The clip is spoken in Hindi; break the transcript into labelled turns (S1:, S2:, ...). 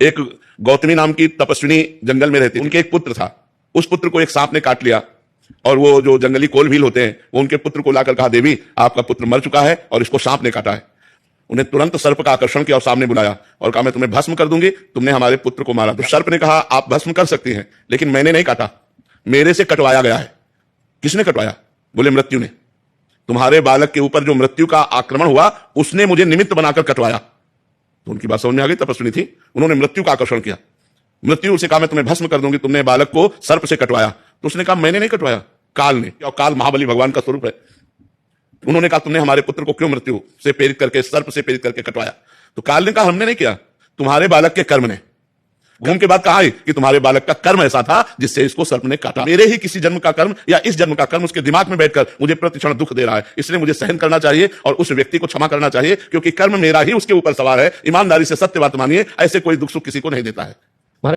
S1: एक गौतमी नाम की तपस्विनी जंगल में रहती, उनके एक पुत्र था। उस पुत्र को एक सांप ने काट लिया और वो जो जंगली कोलभील होते हैं वो उनके पुत्र को लाकर कहा, देवी आपका पुत्र मर चुका है और इसको सांप ने काटा है। उन्हें तुरंत सर्प का आकर्षण किया और सामने बुलाया और कहा, मैं तुम्हें भस्म कर दूंगी, तुमने हमारे पुत्र को मारा। तो सर्प ने कहा, आप भस्म कर सकती हैं, लेकिन मैंने नहीं काटा, मेरे से कटवाया गया है। किसने कटवाया? बोले मृत्यु ने। तुम्हारे बालक के ऊपर जो मृत्यु का आक्रमण हुआ उसने मुझे निमित्त बनाकर कटवाया। तो उनकी बात समझ में आ गई, तपस्विनी थी, उन्होंने मृत्यु का आकर्षण किया। मृत्यु से कहा, मैं तुम्हें भस्म कर दूंगी, तुमने बालक को सर्प से कटवाया। तो उसने कहा, मैंने नहीं कटवाया, काल ने। और काल महाबली भगवान का स्वरूप है। उन्होंने कहा, तुमने हमारे पुत्र को क्यों मृत्यु से प्रेरित करके, सर्प से प्रेरित करके कटवाया? तो काल ने कहा, हमने नहीं किया, तुम्हारे बालक के कर्म ने। घूम के बाद कहा कि तुम्हारे बालक का कर्म ऐसा था जिससे इसको सर्प ने काटा। मेरे ही किसी जन्म का कर्म या इस जन्म का कर्म उसके दिमाग में बैठकर मुझे प्रतिक्षण दुख दे रहा है, इसलिए मुझे सहन करना चाहिए और उस व्यक्ति को क्षमा करना चाहिए, क्योंकि कर्म मेरा ही उसके ऊपर सवार है। ईमानदारी से सत्य बात मानिए, ऐसे कोई दुख सुख किसी को नहीं देता है।